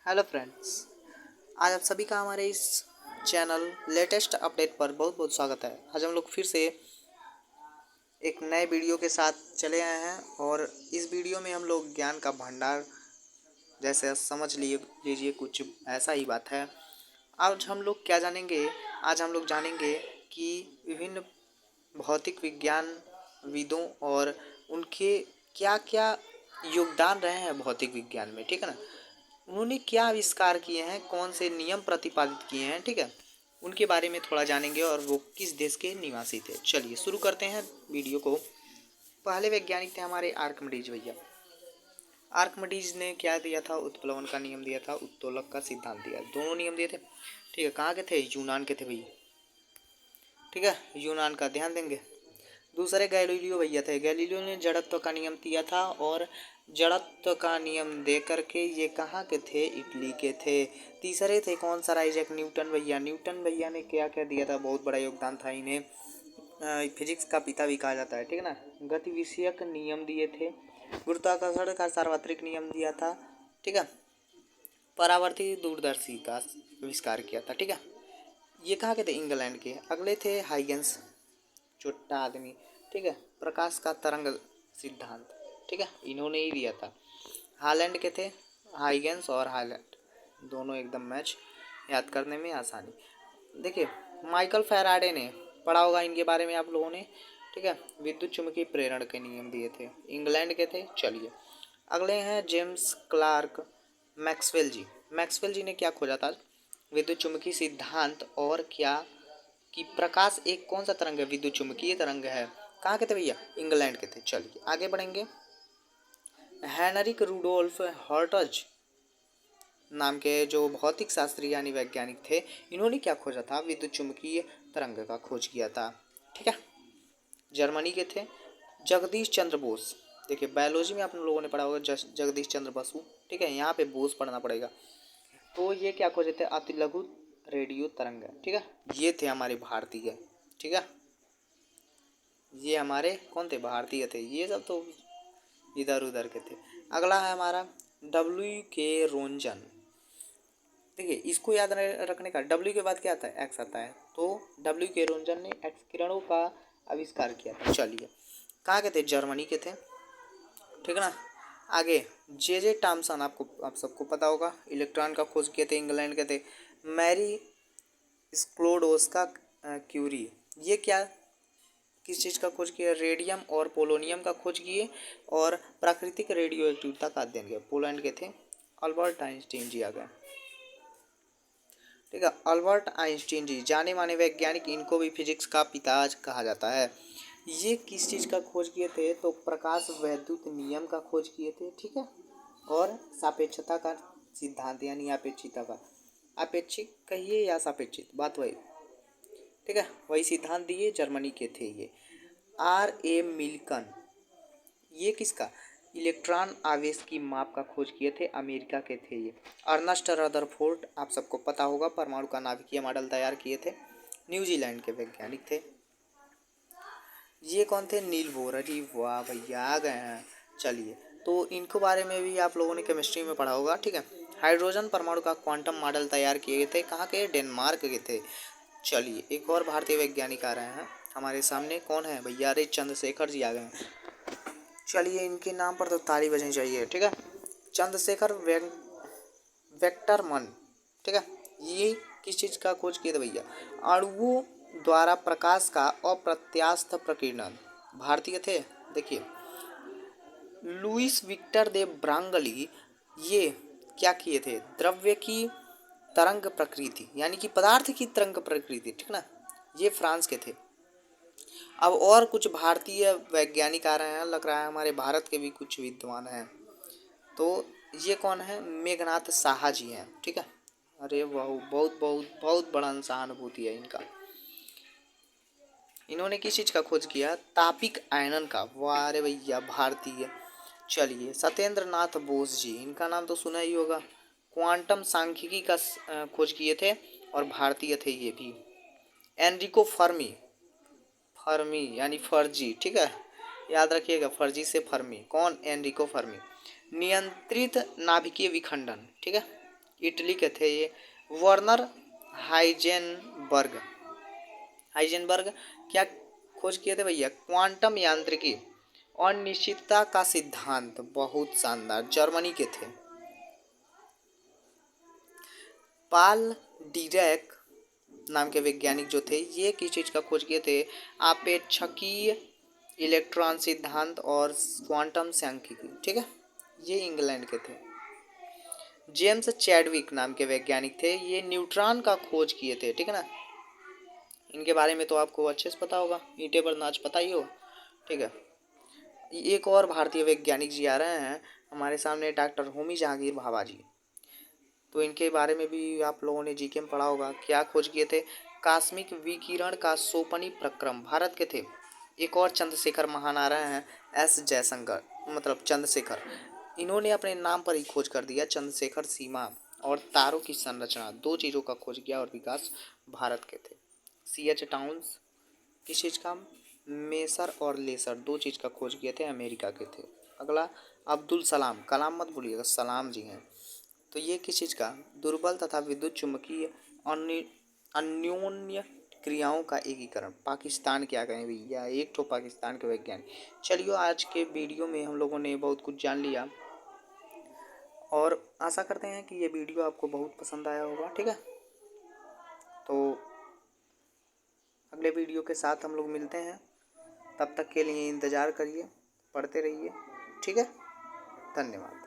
Hello friends. आज आप सभी का हमारे इस चैनल लेटेस्ट अपडेट पर बहुत बहुत स्वागत है। आज हम लोग फिर से एक नए वीडियो के साथ चले आए हैं और इस वीडियो में हम लोग ज्ञान का भंडार जैसे समझ लीजिए कुछ ऐसा ही बात है। आज हम लोग क्या जानेंगे? आज हम लोग जानेंगे कि विभिन्न भौतिक विज्ञान विदों और उनके क्या क्या योगदान रहे हैं भौतिक विज्ञान में, ठीक है ना। उन्होंने क्या आविष्कार किए हैं, कौन से नियम प्रतिपादित किए हैं, ठीक है, उनके बारे में थोड़ा जानेंगे और वो किस देश के निवासी थे। चलिए शुरू करते हैं वीडियो को। पहले वैज्ञानिक थे हमारे आर्कमिडीज भैया। आर्कमिडीज ने क्या दिया था? उत्प्लवन का नियम दिया था, उत्तोलक का सिद्धांत दिया, दोनों नियम दिए थे, ठीक है। कहाँ के थे? यूनान के थे भैया, ठीक है, यूनान का ध्यान देंगे। दूसरे गैलीलियो भैया थे। गैलीलियो ने जड़त्व का नियम दिया था और जड़त्व का नियम दे करके ये कहाँ के थे? इटली के थे। तीसरे थे कौन? सर आइजैक न्यूटन भैया। न्यूटन भैया ने क्या क्या दिया था? बहुत बड़ा योगदान था। इन्हें फिजिक्स का पिता भी कहा जाता है, ठीक है ना। गति विषयक नियम दिए थे, गुरुत्वाकर्षण का सार्वत्रिक नियम दिया था, ठीक है। परावर्ती दूरदर्शी का आविष्कार किया था, ठीक है। ये कहाँ के थे? इंग्लैंड के। अगले थे हाइगेंस, छोटा आदमी, ठीक है। प्रकाश का तरंग सिद्धांत, ठीक है, इन्होंने ही दिया था। हालैंड के थे, हाइगेंस और हालैंड, दोनों एकदम मैच, याद करने में आसानी। देखिए, माइकल फैराडे ने पढ़ा होगा इनके बारे में आप लोगों ने, ठीक है। विद्युत चुम्बकीय प्रेरण के नियम दिए थे, इंग्लैंड के थे। चलिए अगले हैं जेम्स क्लार्क मैक्सवेल जी। मैक्सवेल जी ने क्या खोजा था? विद्युत चुम्बकीय सिद्धांत और क्या कि प्रकाश एक कौन सा तरंग है? विद्युत चुम्बकीय तरंग है। कहाँ के थे भैया? इंग्लैंड के थे। चलिए आगे बढ़ेंगे। हेनरिक रूडोल्फ हर्टज नाम के जो भौतिक शास्त्री यानी वैज्ञानिक थे, इन्होंने क्या खोजा था? विद्युत चुम्बकीय तरंग का खोज किया था, ठीक है। जर्मनी के थे। जगदीश चंद्र बोस। देखिए बायोलॉजी में आप लोगों ने पढ़ा होगा जगदीश चंद्र बसु, ठीक है, यहाँ पे बोस पढ़ना पड़ेगा। तो ये क्या खोजे थे? अति लघु रेडियो तरंग, ठीक है। ये थे हमारे भारतीय, ठीक है। ये हमारे कौन थे? भारतीय थे। ये सब तो इधर उधर के थे। अगला है हमारा डब्ल्यू के रोंजन। देखिए इसको याद रखने का, डब्ल्यू के बाद क्या आता है? एक्स आता है। तो डब्ल्यू के रोंजन ने एक्स किरणों का आविष्कार किया था। चलिए कहाँ के थे? जर्मनी के थे, ठीक है ना। आगे जे जे टॉमसन, आप सबको पता होगा, इलेक्ट्रॉन का खोज किए थे, इंग्लैंड के थे। मैरी स्क्लोडोस्का क्यूरी, ये क्या किस चीज़ का खोज किया? रेडियम और पोलोनियम का खोज किए और प्राकृतिक रेडियो एक्टिविटी का अध्ययन किया। पोलैंड के थे। अल्बर्ट आइंस्टीन जी आ गए, ठीक है। अल्बर्ट आइंस्टीन जी जाने माने वैज्ञानिक, इनको भी फिजिक्स का पिता कहा जाता है। ये किस चीज़ का खोज किए थे? तो प्रकाश वैद्युत नियम का खोज किए थे, ठीक है। और सापेक्षता का सिद्धांत यानी अपेक्षिता का, अपेक्षित कहिए या सापेक्षित, बात वही, ठीक है, वही सिद्धांत दिए। जर्मनी के थे ये। आर ए मिल्कन, ये किसका? इलेक्ट्रॉन आवेश की माप का खोज किए थे, अमेरिका के थे ये। अर्नस्ट रदरफोर्ड, आप सबको पता होगा, परमाणु का नाभिकीय मॉडल तैयार किए थे, न्यूजीलैंड के वैज्ञानिक थे। ये कौन थे? Niels Bohr. अरे वाह भैया आ गए हैं। चलिए तो इनको बारे में भी आप लोगों ने केमिस्ट्री में पढ़ा होगा, ठीक है। हाइड्रोजन परमाणु का क्वांटम मॉडल तैयार किए थे, कहाँ के? डेनमार्क के थे। चलिए एक और भारतीय वैज्ञानिक आ रहे हैं हमारे सामने, कौन है भैया? अरे चंद्रशेखर जी आ गए हैं। चलिए इनके नाम पर तो ताली बजनी चाहिए, ठीक है। चंद्रशेखर वेक्टर मन, ठीक है। ये किस चीज़ का खोज किए थे भैया? अणुओं द्वारा प्रकाश का अप्रत्यास्थ प्रकीर्णन, भारतीय थे। देखिए लुइस विक्टर दे ब्रांगली, ये क्या किए थे? द्रव्य की तरंग प्रकृति यानी कि पदार्थ की तरंग प्रकृति, ठीक ना, ये फ्रांस के थे। अब और कुछ भारतीय वैज्ञानिक आ रहे हैं, लग रहा है हमारे भारत के भी कुछ विद्वान हैं। तो ये कौन है? मेघनाथ साहा जी हैं, ठीक है। अरे वाह, बहुत बहुत बहुत बड़ा सहानुभूति है इनका। इन्होंने किस चीज़ का खोज किया? तापिक आयनन का। वाह रे भैया, भारतीय। चलिए सत्येंद्र नाथ बोस जी, इनका नाम तो सुना ही होगा, क्वांटम सांख्यिकी का खोज किए थे और भारतीय थे ये भी। एनरिको फर्मी, फर्मी यानी फर्जी, ठीक है, याद रखिएगा, फर्जी से फर्मी। कौन? Enrico Fermi. नियंत्रित नाभिकीय विखंडन, ठीक है, इटली के थे ये। Werner Heisenberg. हाइजेनबर्ग क्या खोज किए थे भैया? क्वांटम यांत्रिकी और निश्चितता का सिद्धांत। बहुत शानदार, जर्मनी के थे। पाल डीरैक नाम के वैज्ञानिक जो थे, ये किस चीज का खोज किए थे? आपेक्षकीय इलेक्ट्रॉन सिद्धांत और क्वांटम सांख्यिकी। ठीक है, ये इंग्लैंड के थे। जेम्स चैडविक नाम के वैज्ञानिक थे, ये न्यूट्रॉन का खोज किए थे। ठीक है ना, इनके बारे में तो आपको अच्छे से पता होगा, ईंटे पर नाच पता ही हो। ठीक है, एक और भारतीय वैज्ञानिक जी आ रहे हैं हमारे सामने, डॉक्टर होमी जहांगीर भाभा जी। तो इनके बारे में भी आप लोगों ने जीके में पढ़ा होगा। क्या खोज किए थे? कॉस्मिक विकिरण का सोपनी प्रक्रम, भारत के थे। एक और चंद्रशेखर महान आ रहे हैं, एस जयशंकर, मतलब चंद्रशेखर। इन्होंने अपने नाम पर ही खोज कर दिया, चंद्रशेखर सीमा और तारों की संरचना, दो चीज़ों का खोज किया और विकास भारत के थे। सी एच टाउन्स किस चीज़ का? मेसर और लेसर, दो चीज़ का खोज किए थे, अमेरिका के थे। अगला अब्दुल सलाम, कलाम मत भूलिएगा, सलाम जी हैं। तो ये किस चीज़ का? दुर्बल तथा विद्युत चुम्बकीय अन्योन्य क्रियाओं का एकीकरण। पाकिस्तान क्या कहें भैया, एक तो पाकिस्तान के वैज्ञानिक। चलिए, आज के वीडियो में हम लोगों ने बहुत कुछ जान लिया और आशा करते हैं कि ये वीडियो आपको बहुत पसंद आया होगा। ठीक है, तो अगले वीडियो के साथ हम लोग मिलते हैं, तब तक के लिए इंतज़ार करिए, पढ़ते रहिए। ठीक है, धन्यवाद।